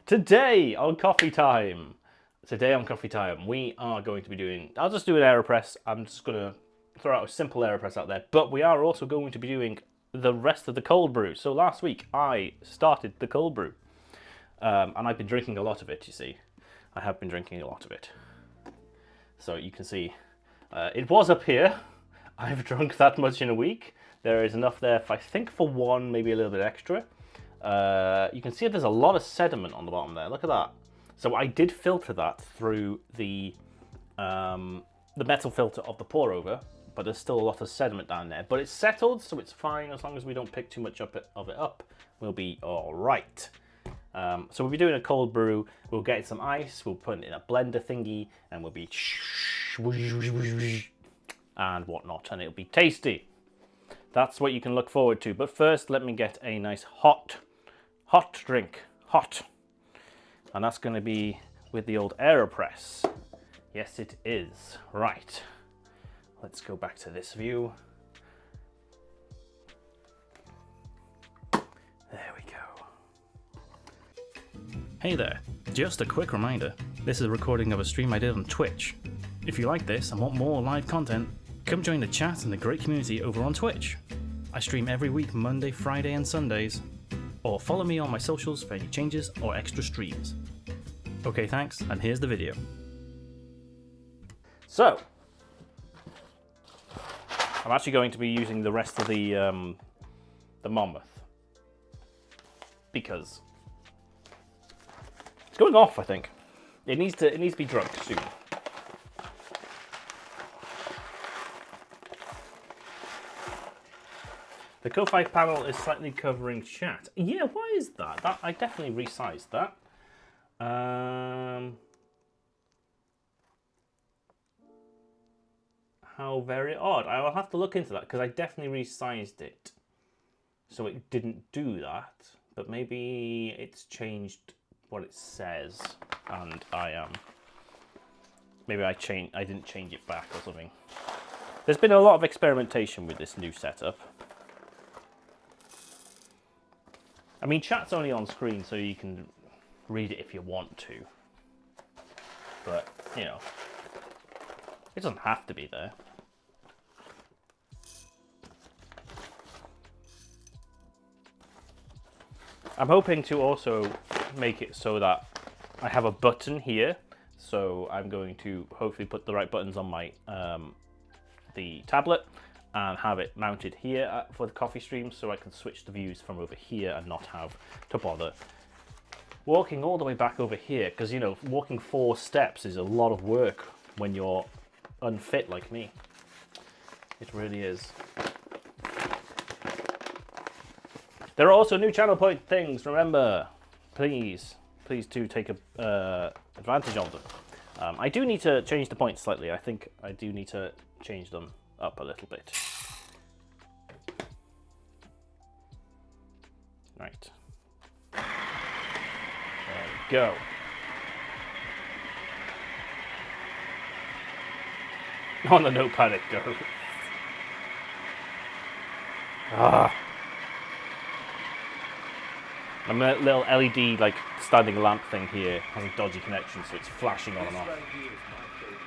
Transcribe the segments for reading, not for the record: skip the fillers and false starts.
Today on Coffee Time, we are going to be doing, I'll just do an AeroPress. I'm just going to throw out a simple AeroPress out there, but we are also going to be doing the rest of the cold brew. So last week I started the cold brew, and I've been drinking a lot of it, you see. I have been drinking a lot of it. So you can see, it was up here. I've drunk that much in a week. There is enough there, I think, for one, maybe a little bit extra. You can see there's a lot of sediment on the bottom there. Look at that. So I did filter that through the metal filter of the pour over, but there's still a lot of sediment down there. But it's settled, so it's fine as long as we don't pick too much of it up. We'll be all right. So we'll be doing a cold brew. We'll get some ice. We'll put it in a blender thingy, and we'll be and whatnot, and it'll be tasty. That's what you can look forward to. But first, let me get a nice hot drink. Hot. And that's going to be with the old AeroPress. Yes, it is. Right. Let's go back to this view. There we go. Hey there. Just a quick reminder. This is a recording of a stream I did on Twitch. If you like this and want more live content, come join the chat and the great community over on Twitch. I stream every week, Monday, Friday, and Sundays. Or follow me on my socials for any changes or extra streams. Okay, thanks, and here's the video. So, I'm actually going to be using the rest of the Monmouth. Because it's going off, I think. It needs to be drunk soon. The Ko-Fi panel is slightly covering chat. Yeah, why is that? I definitely resized that. How very odd. I will have to look into that because I definitely resized it. So it didn't do that. But maybe it's changed what it says. And maybe I didn't change it back or something. There's been a lot of experimentation with this new setup. I mean, chat's only on screen, so you can read it if you want to. But, you know, it doesn't have to be there. I'm hoping to also make it so that I have a button here. So I'm going to hopefully put the right buttons on my the tablet and have it mounted here for the coffee stream, so I can switch the views from over here and not have to bother walking all the way back over here, because, you know, walking 4 steps is a lot of work when you're unfit like me. It really is. There are also new channel point things, remember. Please do take advantage of them. I do need to change the points slightly. I think I do need to change them up a little bit. Right. There we go. On the notepad it goes. And my little LED like standing lamp thing here has a dodgy connection, so it's flashing on and off. Right here is my favorite.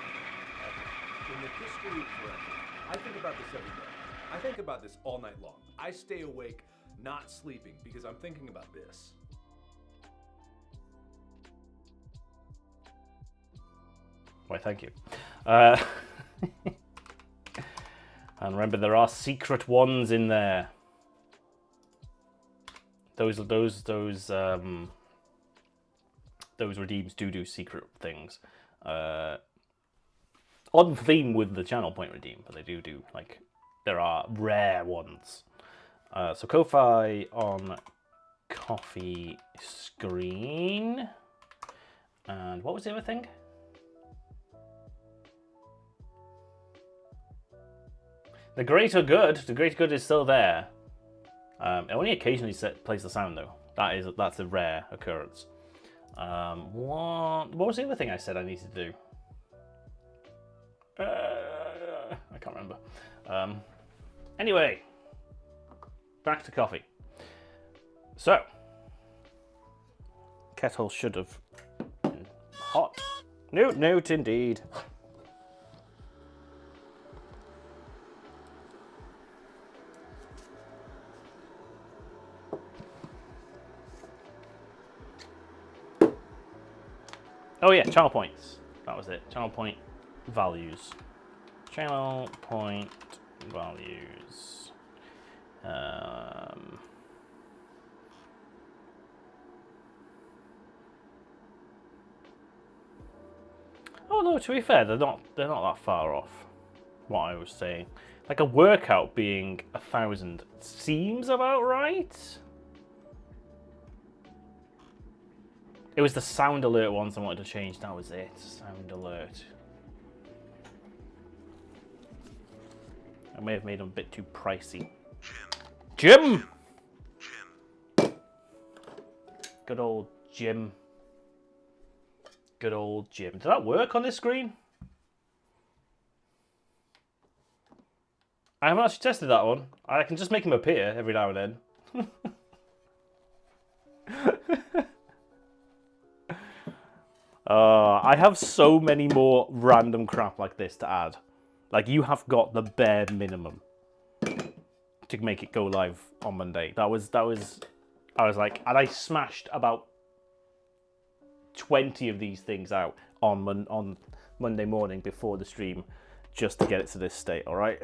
In the history of forever, I think about this every day. I think about this all night long. I stay awake, not sleeping, because I'm thinking about this. Why, thank you. And remember, there are secret ones in there. Those redeems do secret things. On theme with the channel point redeem, but they do, like, there are rare ones. So Ko-Fi on coffee screen. And what was the other thing? The greater good. The greater good is still there. It only occasionally plays the sound though. That's a rare occurrence. What was the other thing I said I needed to do? I can't remember. Anyway, back to coffee. So, Kettle should have been hot. Note indeed. Oh yeah, channel points. That was it. Channel point values. Channel point values. Oh no, to be fair, they're not that far off what I was saying. Like a workout being 1,000 seems about right. It was the sound alert ones I wanted to change. That was it. Sound alert. I may have made them a bit too pricey. Jim! Good old Jim. Good old Jim. Did that work on this screen? I haven't actually tested that one. I can just make him appear every now and then. I have so many more random crap like this to add. Like, you have got the bare minimum to make it go live on Monday. I was like, and I smashed about 20 of these things out on Monday morning before the stream just to get it to this state, all right?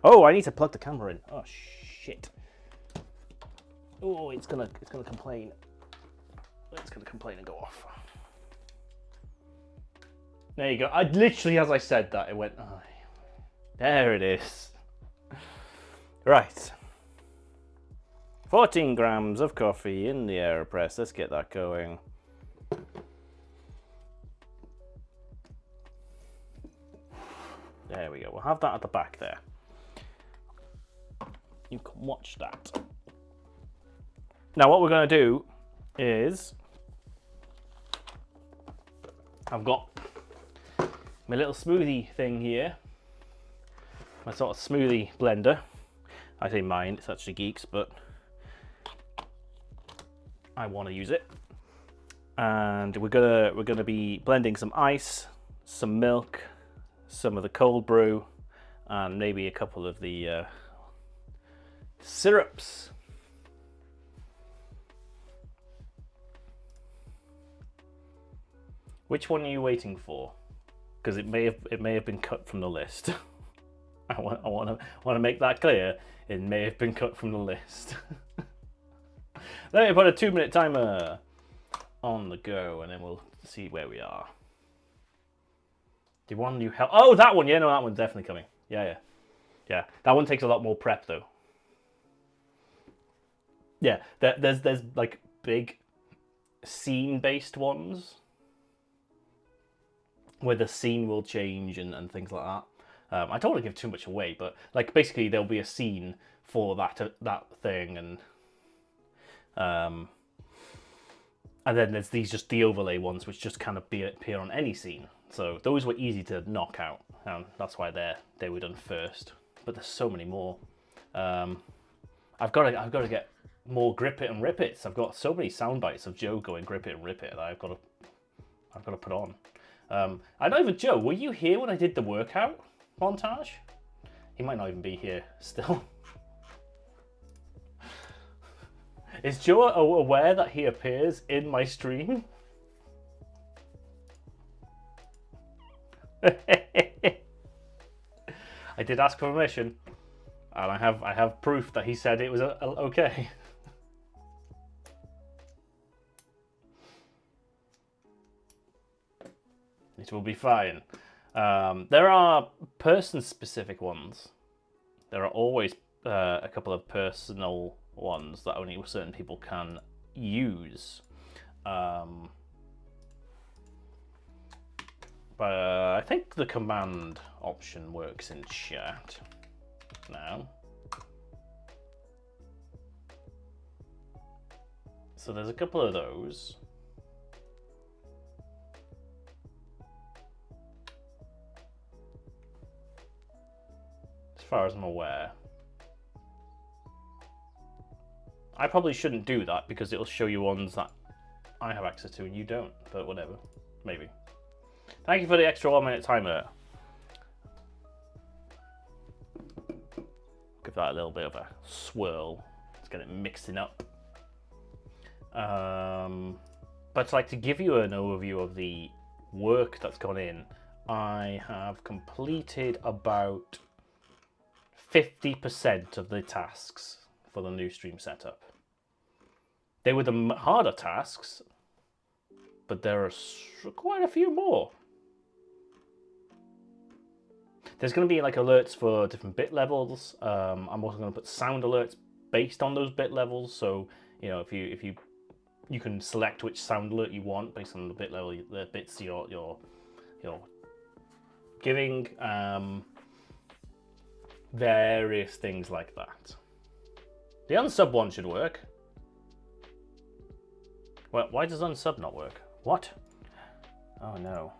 Oh, I need to plug the camera in. Oh, shit. Oh, it's gonna complain. It's gonna complain and go off. There you go. I literally, as I said that, it went. Oh, there it is. Right. 14 grams of coffee in the AeroPress. Let's get that going. There we go. We'll have that at the back there. You can watch that. Now what we're going to do is, I've got my little smoothie thing here, my sort of smoothie blender. I say mine, it's actually Geek's, but I want to use it. And we're gonna be blending some ice, some milk, some of the cold brew, and maybe a couple of the syrups. Which one are you waiting for? Because it may have been cut from the list. I want to make that clear. It may have been cut from the list. Let me put a 2-minute timer on the go, and then we'll see where we are. The one you help. Oh, that one. Yeah, no, that one's definitely coming. Yeah. That one takes a lot more prep though. Yeah, there's like big scene-based ones where the scene will change and things like that. I don't want to give too much away, but like basically there'll be a scene for that thing, and then there's these just the overlay ones which just kind of appear on any scene. So those were easy to knock out, and that's why they were done first. But there's so many more. I've got to get more grip it and rip it. I've got so many sound bites of Joe going grip it and rip it that I've got to put on. I don't even, Joe, were you here when I did the workout montage? He might not even be here still. Is Joe aware that he appears in my stream? I did ask for permission, and I have proof that he said it was okay. It will be fine. There are person-specific ones. There are always a couple of personal ones that only certain people can use. But I think the command option works in chat now. So there's a couple of those. As far as I'm aware. I probably shouldn't do that because it'll show you ones that I have access to and you don't, but whatever. Maybe. Thank you for the extra 1 minute timer. Give that a little bit of a swirl. Let's get it mixing up. But like to give you an overview of the work that's gone in, I have completed about 50% of the tasks for the new stream setup. They were the harder tasks, but there are quite a few more. There's going to be like alerts for different bit levels. I'm also going to put sound alerts based on those bit levels. So you know, if you can select which sound alert you want based on the bit level, the bits you're giving, various things like that. The unsub one should work. Well, why does unsub not work? What? Oh no.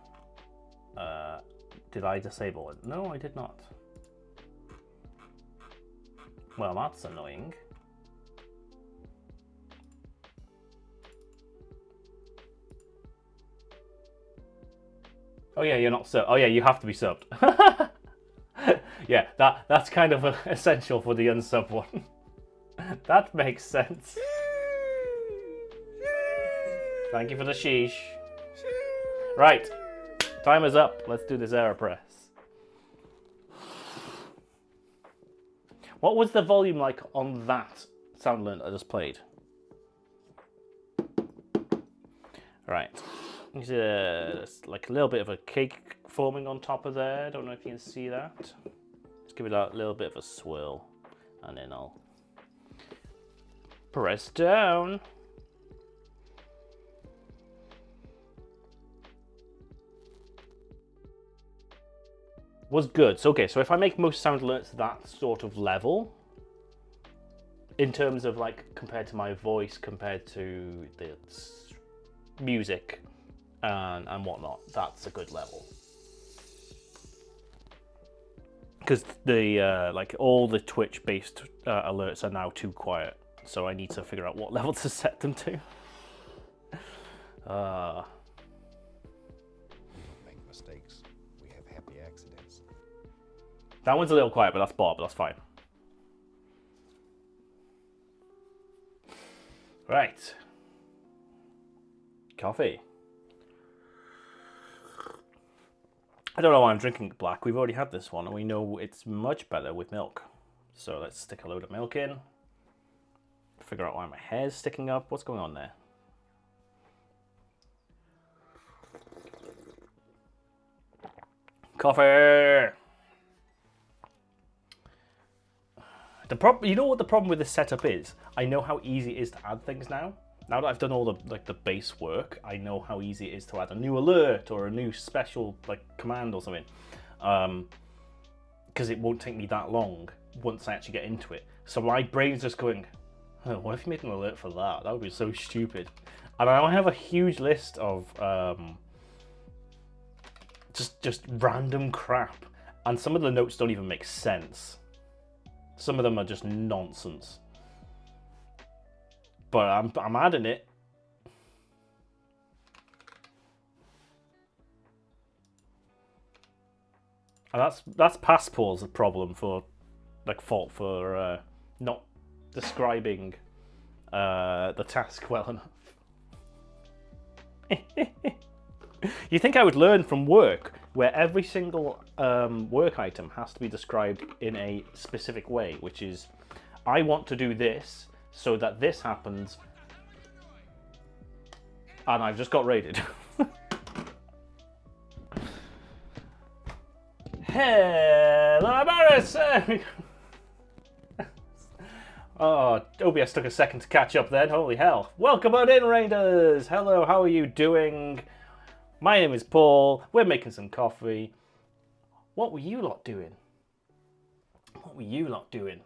Did I disable it? No, I did not. Well, that's annoying. Oh yeah, you're not subbed. Oh yeah, you have to be subbed. Yeah, that's kind of essential for the unsub one. That makes sense. Thank you for the sheesh. Right, timer's up. Let's do this AeroPress. What was the volume like on that sound alert I just played? Right. There's like a little bit of a cake forming on top of there. I don't know if you can see that. Let's give it a little bit of a swirl, and then I'll press down. Was good. So okay, so if I make most sound alerts that sort of level, in terms of like compared to my voice, compared to the music and whatnot, that's a good level. Because the like all the Twitch based alerts are now too quiet, so I need to figure out what level to set them to. Make mistakes. We have happy accidents. That one's a little quiet, but that's Bob. That's fine. Right. Coffee. I don't know why I'm drinking black. We've already had this one, and we know it's much better with milk. So let's stick a load of milk in. Figure out why my hair's sticking up. What's going on there? Coffee! You know what the problem with this setup is? I know how easy it is to add things now. Now that I've done all the base work, I know how easy it is to add a new alert or a new special command or something, because it won't take me that long once I actually get into it. So my brain's just going, oh, what if you made an alert for that? That would be so stupid. And I have a huge list of just random crap, and some of the notes don't even make sense. Some of them are just nonsense. But I'm adding it. And that's Passport's problem for fault for not describing the task well enough. You think I would learn from work where every single work item has to be described in a specific way, which is, I want to do this so that this happens, and I've just got raided. Hello, Boris! Oh, OBS took a second to catch up then, holy hell. Welcome on in, Raiders! Hello, how are you doing? My name is Paul, we're making some coffee. What were you lot doing? What were you lot doing?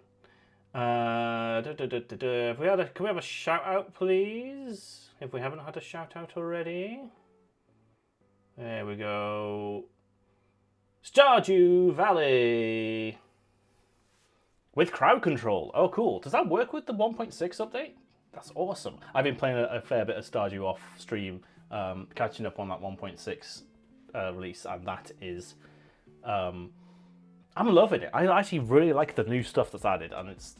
Can we have a shout out, please? If we haven't had a shout out already. There we go. Stardew Valley. With crowd control. Oh, cool. Does that work with the 1.6 update? That's awesome. I've been playing a fair bit of Stardew off stream, catching up on that 1.6 release, and that is, I'm loving it. I actually really like the new stuff that's added, and it's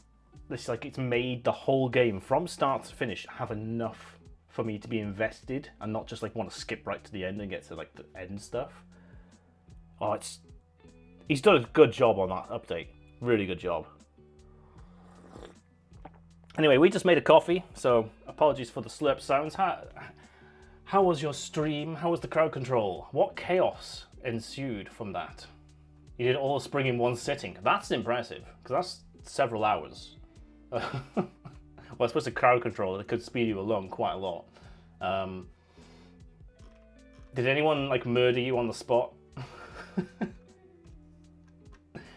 like it's made the whole game from start to finish have enough for me to be invested and not just like want to skip right to the end and get to like the end stuff. Oh, he's done a good job on that update. Really good job. Anyway, we just made a coffee, so apologies for the slurp sounds. How was your stream? How was the crowd control? What chaos ensued from that? You did all the spring in one sitting. That's impressive, because that's several hours. Well, I suppose the crowd control, it could speed you along quite a lot. Did anyone like murder you on the spot?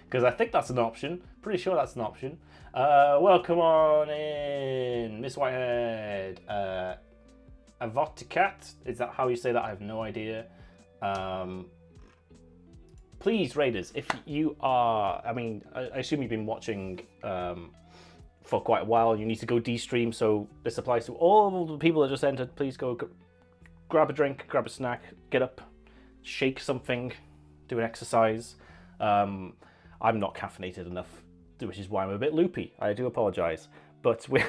Because I think that's an option. Pretty sure that's an option. Welcome on in, Miss Whitehead. Avoticat, is that how you say that? I have no idea. Please, Raiders, if you are, I mean, I assume you've been watching for quite a while. You need to go de-stream, so this applies to all the people that just entered. Please go grab a drink, grab a snack, get up, shake something, do an exercise. I'm not caffeinated enough, which is why I'm a bit loopy. I do apologise. But we're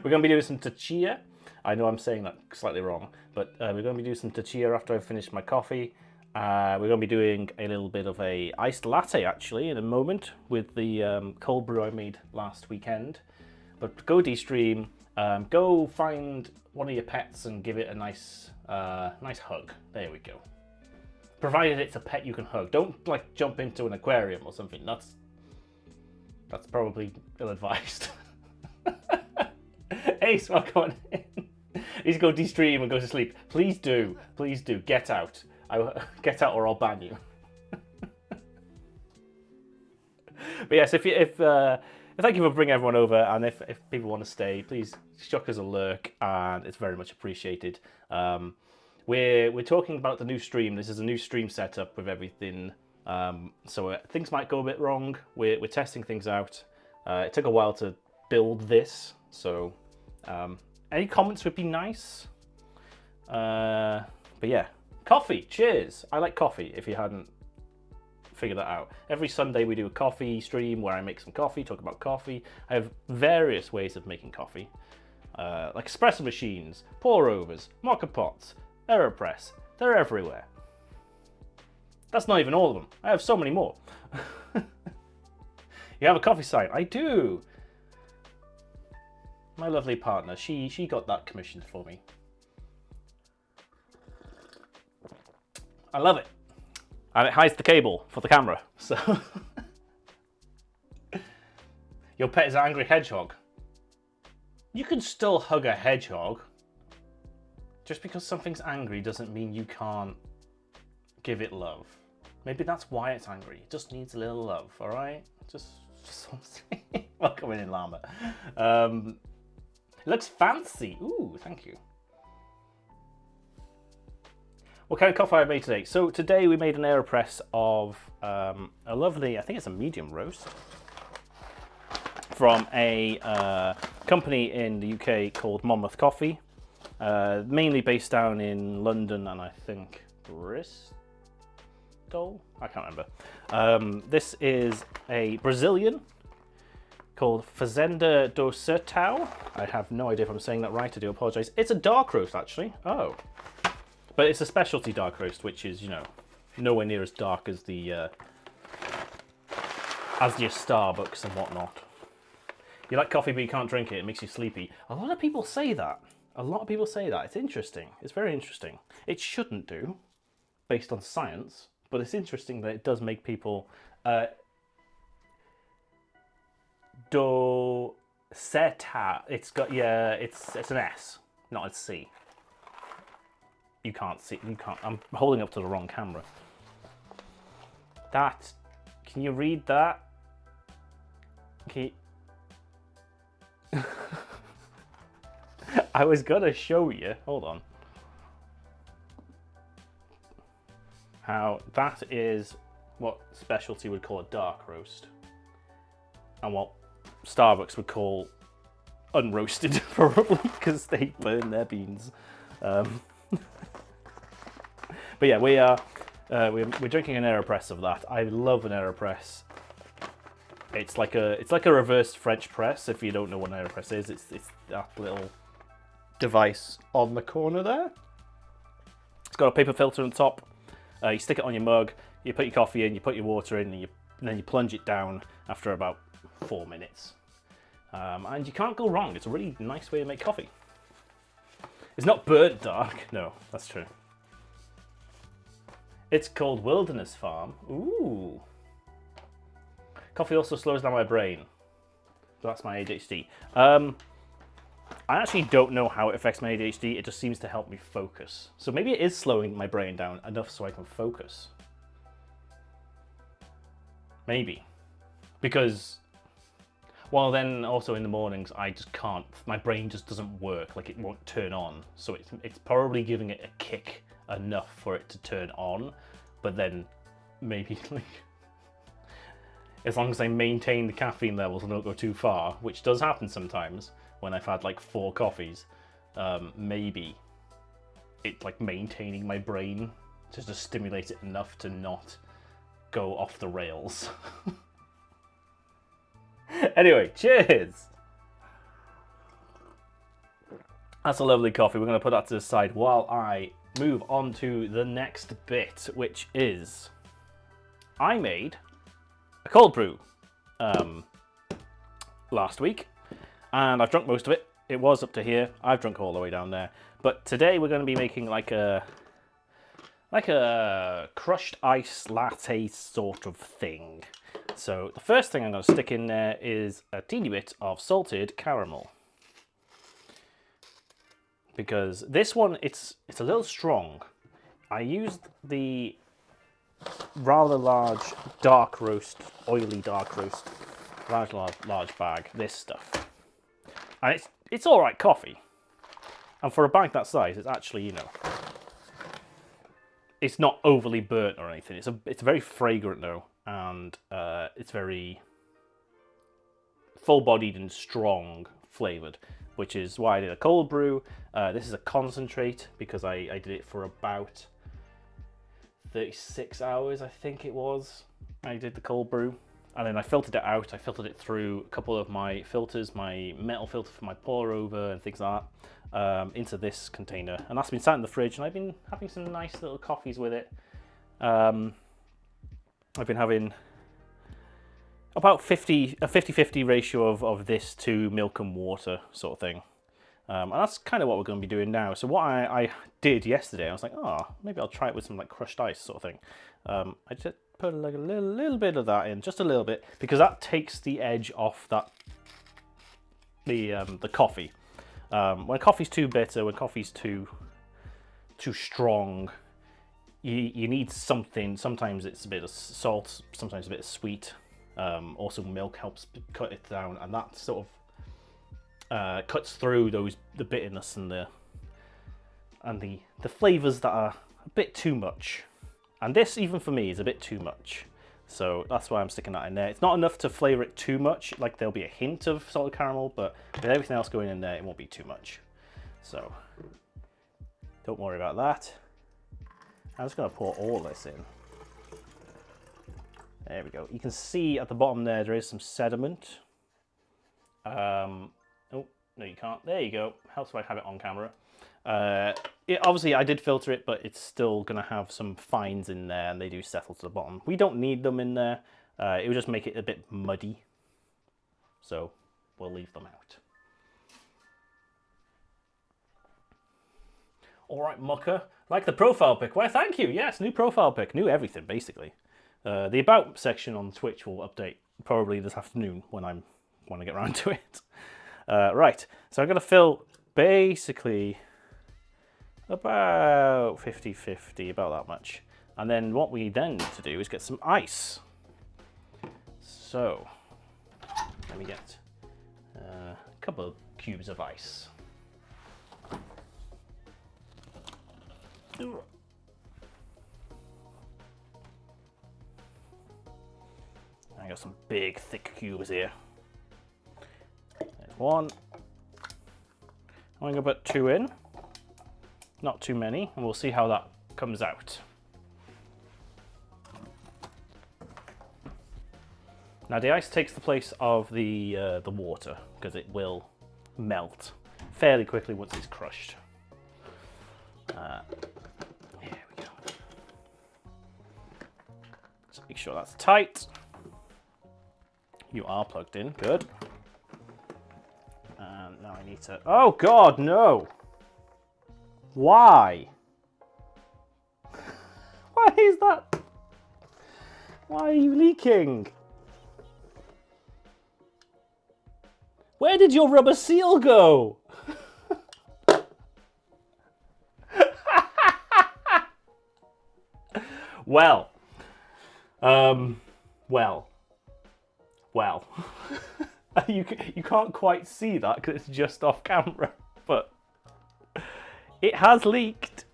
going to be doing some tachia. I know I'm saying that slightly wrong, but we're going to be doing some tachia after I finish my coffee. We're going to be doing a little bit of a iced latte, actually, in a moment with the cold brew I made last weekend. But go de-stream, go find one of your pets and give it a nice hug. There we go. Provided it's a pet you can hug. Don't like jump into an aquarium or something. That's probably ill-advised. Ace, welcome on in. Please go de-stream and go to sleep. Please do. Please do. Get out. Get out or I'll ban you. But yes, if thank you for bringing everyone over, and if people want to stay, please chuck us a lurk, and it's very much appreciated. We're talking about the new stream. This is a new stream setup with everything, so things might go a bit wrong. We're testing things out. It took a while to build this, so any comments would be nice. But yeah, coffee. Cheers. I like coffee. If you hadn't figured that out, every Sunday we do a coffee stream where I make some coffee, talk about coffee. I have various ways of making coffee, like espresso machines, pour overs, mocha pots, AeroPress. They're everywhere. That's not even all of them. I have so many more. You have a coffee site? I do. My lovely partner, she got that commissioned for me. I love it. And it hides the cable for the camera. So your pet is an angry hedgehog. You can still hug a hedgehog. Just because something's angry doesn't mean you can't give it love. Maybe that's why it's angry. It just needs a little love, all right? Just something. Welcome in, Llama. It looks fancy. Ooh, thank you. What kind of coffee I made today? So today we made an AeroPress of a lovely, I think it's a medium roast, from a company in the UK called Monmouth Coffee. Mainly based down in London and I think Bristol? I can't remember. This is a Brazilian called Fazenda do Sertão. I have no idea if I'm saying that right, I do apologise. It's a dark roast actually. Oh. But it's a specialty dark roast, which is, you know, nowhere near as dark as the your Starbucks and whatnot. You like coffee but you can't drink it, it makes you sleepy. A lot of people say that. A lot of people say that. It's interesting. It's very interesting. It shouldn't do, based on science, but it's interesting that it does make people do seta. It's got, yeah, it's an S, not a C. You can't see. You can't. I'm holding up to the wrong camera. That. Can you read that? Can you... I was gonna show you. Hold on. How that is what specialty would call a dark roast, and what Starbucks would call unroasted, probably, because they burn their beans. But yeah, we're drinking an AeroPress of that. I love an AeroPress. It's like a reverse French press. If you don't know what an AeroPress is, it's that little device on the corner there. It's got a paper filter on top. You stick it on your mug. You put your coffee in. You put your water in, and then you plunge it down after about 4 minutes. And you can't go wrong. It's a really nice way to make coffee. It's not burnt dark. No, that's true. It's called Wilderness Farm. Ooh. Coffee also slows down my brain. So that's my ADHD. I actually don't know how it affects my ADHD. It just seems to help me focus. So maybe it is slowing my brain down enough so I can focus. Maybe. Because, well, then also in the mornings, I just can't, my brain just doesn't work, like it won't turn on. So it's probably giving it a kick enough for it to turn on, but then maybe like, as long as I maintain the caffeine levels and don't go too far, which does happen sometimes when I've had like 4 coffees, maybe it's like maintaining my brain to just stimulate it enough to not go off the rails. Anyway, cheers! That's a lovely coffee. We're going to put that to the side while I move on to the next bit, which is I made a cold brew last week, and I've drunk most of it. It was up to here. I've drunk all the way down there. But today we're going to be making like a crushed ice latte sort of thing. So the first thing I'm going to stick in there is a teeny bit of salted caramel. Because this one, it's a little strong. I used the rather large dark roast, oily dark roast, large bag, this stuff. And it's all right coffee. And for a bag that size, it's actually, you know, it's not overly burnt or anything. It's very fragrant though, and it's very full-bodied and strong flavored, which is why I did a cold brew. This is a concentrate because I did it for about 36 hours, I think it was. I did the cold brew, and then I filtered it out. I filtered it through a couple of my filters, my metal filter for my pour over and things like that, into this container, and that's been sat in the fridge, and I've been having some nice little coffees with it. I've been having about a 50-50 ratio of this to milk and water sort of thing. And that's kind of what we're going to be doing now. So what I did yesterday, I was like, oh, maybe I'll try it with some like crushed ice sort of thing. I just put like a little bit of that in, just a little bit, because that takes the edge off that the coffee. When coffee's too bitter, when coffee's too strong, you need something. Sometimes it's a bit of salt, sometimes a bit of sweet. Also milk helps cut it down, and that sort of cuts through the bitterness and the flavors that are a bit too much. And this, even for me, is a bit too much. So that's why I'm sticking that in there. It's not enough to flavor it too much. Like there'll be a hint of salted caramel, but with everything else going in there, it won't be too much. So don't worry about that. I'm just going to pour all this in. There we go. You can see at the bottom there is some sediment. Oh, no you can't. There you go. Helps if I have it on camera. Obviously I did filter it, but it's still going to have some fines in there, and they do settle to the bottom. We don't need them in there. It would just make it a bit muddy. So we'll leave them out. All right, Mucker. Like the profile pic. Why, thank you. Yes, new profile pic. New everything, basically. The About section on Twitch will update probably this afternoon when I get around to it. Right, so I'm going to fill basically about 50-50, about that much. And then what we then need to do is get some ice. So, let me get a couple of cubes of ice. I got some big, thick cubes here. There's one, I'm going to put 2 in. Not too many, and we'll see how that comes out. Now the ice takes the place of the water, because it will melt fairly quickly once it's crushed. Here we go. So make sure that's tight. You are plugged in, good. And now I need to... Oh God, no! Why? Why is that? Why are you leaking? Where did your rubber seal go? Well. Well. You can't quite see that because it's just off camera, but it has leaked.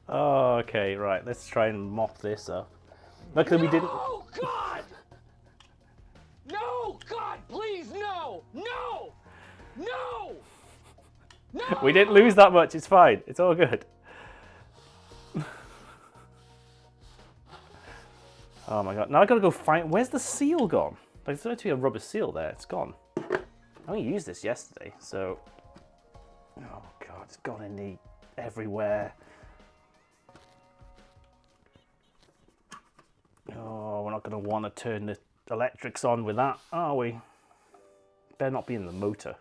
Oh, okay, right. Let's try and mop this up. Luckily, we didn't. Oh God! No, God, please, no, no, no, no! We didn't lose that much. It's fine. It's all good. Oh my God! Now I gotta go find. Where's the seal gone? Like, there's meant to be a rubber seal there. It's gone. I only used this yesterday, so. Oh God! It's gone in the everywhere. Oh, we're not going to want to turn the electrics on with that, are we? Better not be in the motor.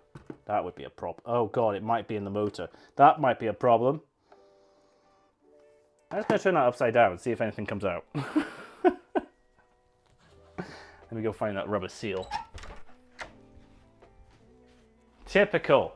That would be a problem. Oh God, it might be in the motor. That might be a problem. I'm just going to turn that upside down and see if anything comes out. Let me go find that rubber seal. Typical.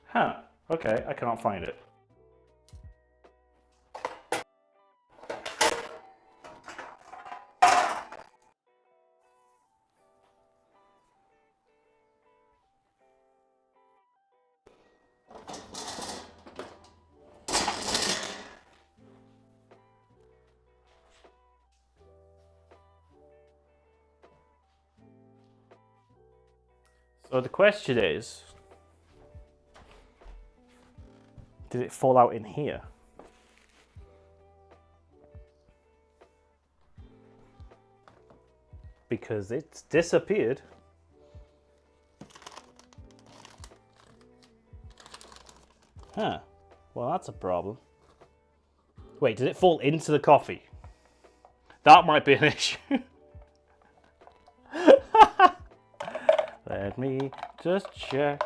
Huh, okay, I cannot find it. So the question is, did it fall out in here? Because it's disappeared. Huh. Well, that's a problem. Wait, did it fall into the coffee? That might be an issue. Let me just check.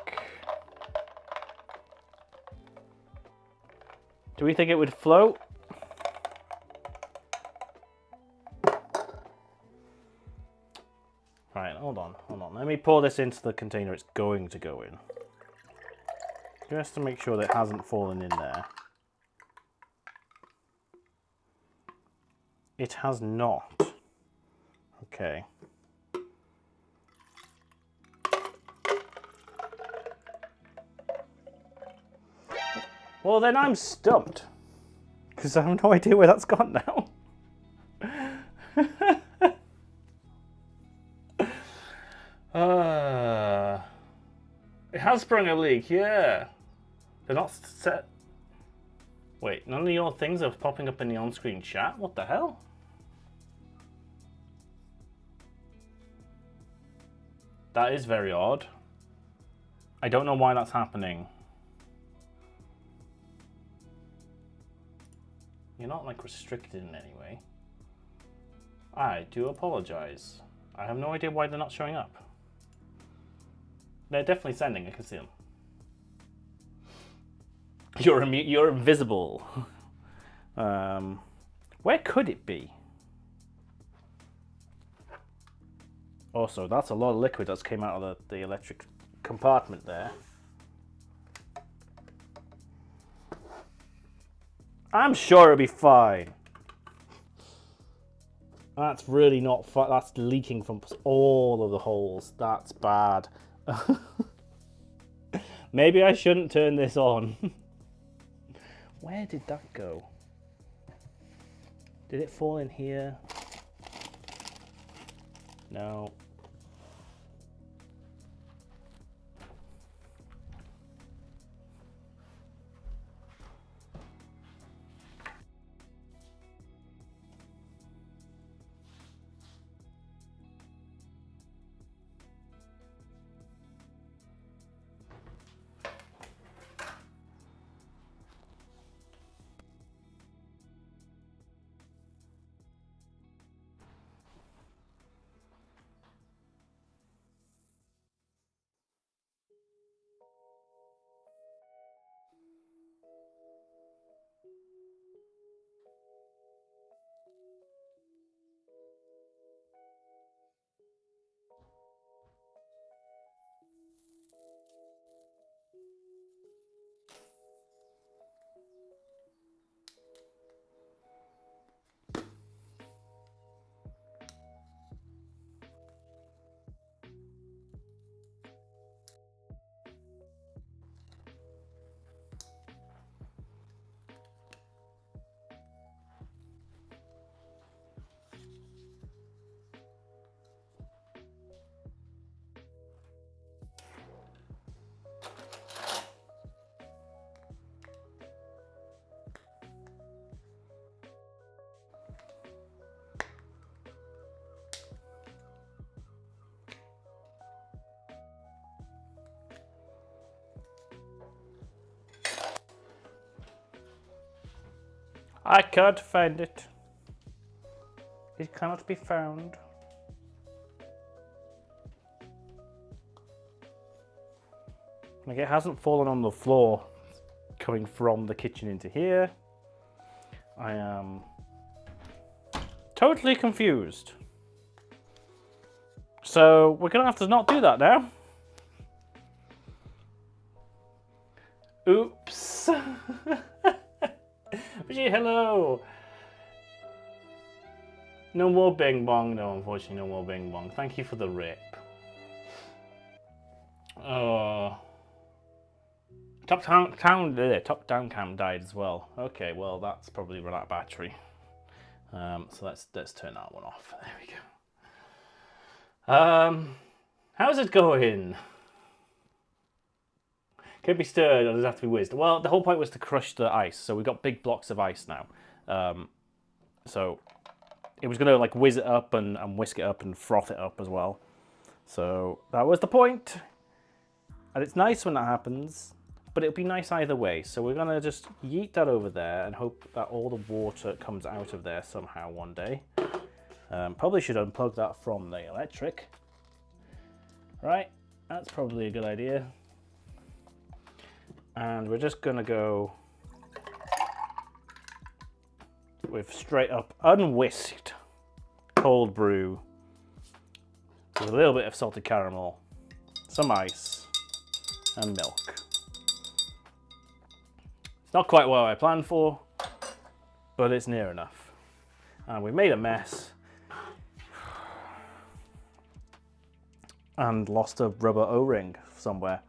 Do we think it would float? Right, hold on. Let me pour this into the container it's going to go in. Just to make sure that it hasn't fallen in there. It has not. Okay. Well, then I'm stumped. Because I have no idea where that's gone now. It has sprung a leak, yeah. They're not set. Wait, none of your things are popping up in the on-screen chat? What the hell? That is very odd. I don't know why that's happening. You're not like restricted in any way. I do apologize. I have no idea why they're not showing up. They're definitely sending, I can see them. You're invisible. Where could it be? Also, that's a lot of liquid that's came out of the electric compartment there. I'm sure it'll be fine. That's really not fun. That's leaking from all of the holes. That's bad. Maybe I shouldn't turn this on. Where did that go? Did it fall in here? No. I can't find it. It cannot be found. Like, it hasn't fallen on the floor coming from the kitchen into here. I am totally confused. So we're gonna have to not do that now. Oops. Gee, hello. No more bing bong. No, unfortunately, no more bing bong. Thank you for the rip. Top down cam died as well. Okay, well that's probably run out of battery. So let's turn that one off. There we go. How's it going? Can it be stirred or does it have to be whizzed? Well, the whole point was to crush the ice, so we've got big blocks of ice now. So it was gonna like whiz it up and whisk it up and froth it up as well. So that was the point. And it's nice when that happens, but it'll be nice either way. So we're gonna just yeet that over there and hope that all the water comes out of there somehow one day. Probably should unplug that from the electric. Right, that's probably a good idea. And we're just gonna go with straight up unwhisked cold brew with a little bit of salted caramel, some ice, and milk. It's not quite what I planned for, but it's near enough. And we made a mess and lost a rubber O-ring somewhere.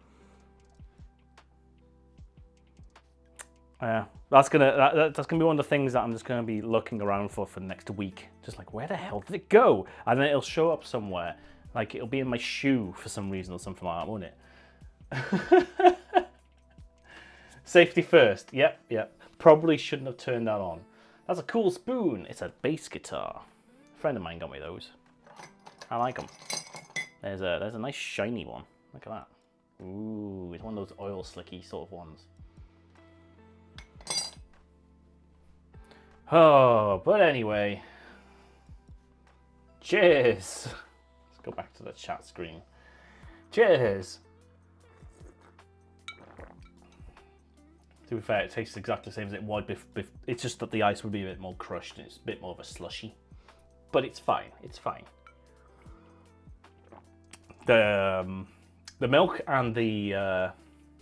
That's gonna be one of the things that I'm just gonna be looking around for next week. Just like, where the hell did it go? And then it'll show up somewhere. Like it'll be in my shoe for some reason or something like that, won't it? Safety first. Yep. Probably shouldn't have turned that on. That's a cool spoon. It's a bass guitar. A friend of mine got me those. I like them. There's a nice shiny one. Look at that. Ooh, it's one of those oil slicky sort of ones. Oh, but anyway. Cheers. Let's go back to the chat screen. Cheers. To be fair, it tastes exactly the same as it would. It's just that the ice would be a bit more crushed and it's a bit more of a slushy. But it's fine. It's fine. The milk and the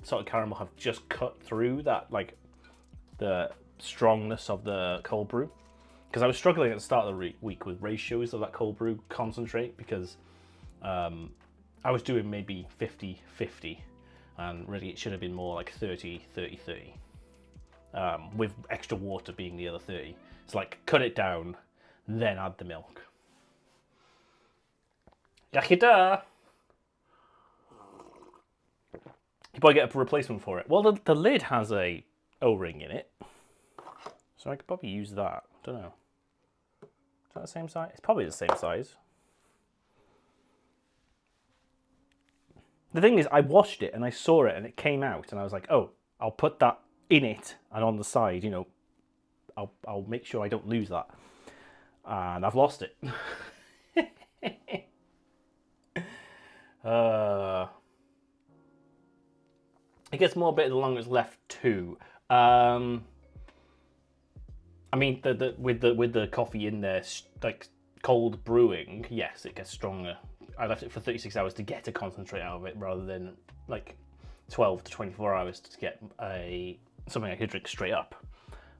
salted caramel have just cut through that, like the strongness of the cold brew. Because I was struggling at the start of the week with ratios of that cold brew concentrate, because I was doing maybe 50-50, and really it should have been more like 30-30-30, with extra water being the other 30. It's like cut it down, then add the milk. Yakida! You probably get a replacement for it. Well, the lid has a O-ring in it, so I could probably use that. Don't know. Is that the same size? It's probably the same size. The thing is, I washed it and I saw it and it came out, and I was like, oh, I'll put that in it, and on the side, you know, I'll make sure I don't lose that. And I've lost it. It gets more bitter the longer it's left too. I mean, with the coffee in there, like cold brewing, yes, it gets stronger. I left it for 36 hours to get a concentrate out of it, rather than like 12 to 24 hours to get something I could drink straight up.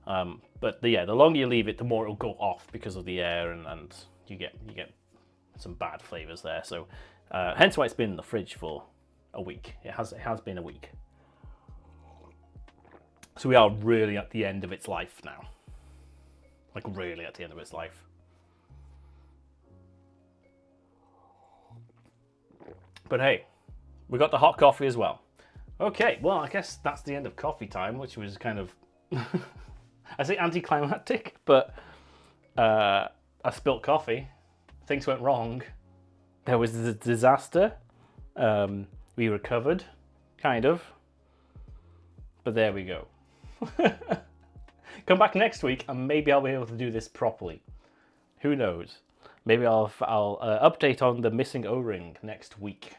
But yeah, the longer you leave it, the more it'll go off because of the air, and you get some bad flavors there. So hence why it's been in the fridge for a week. It has been a week. So we are really at the end of its life now. Like really at the end of its life. But hey, we got the hot coffee as well. Okay, well, I guess that's the end of coffee time, which was kind of, I say anticlimactic, but I spilt coffee. Things went wrong. There was a disaster. We recovered, kind of. But there we go. Come back next week and maybe I'll be able to do this properly. Who knows? Maybe I'll update on the missing O-ring next week.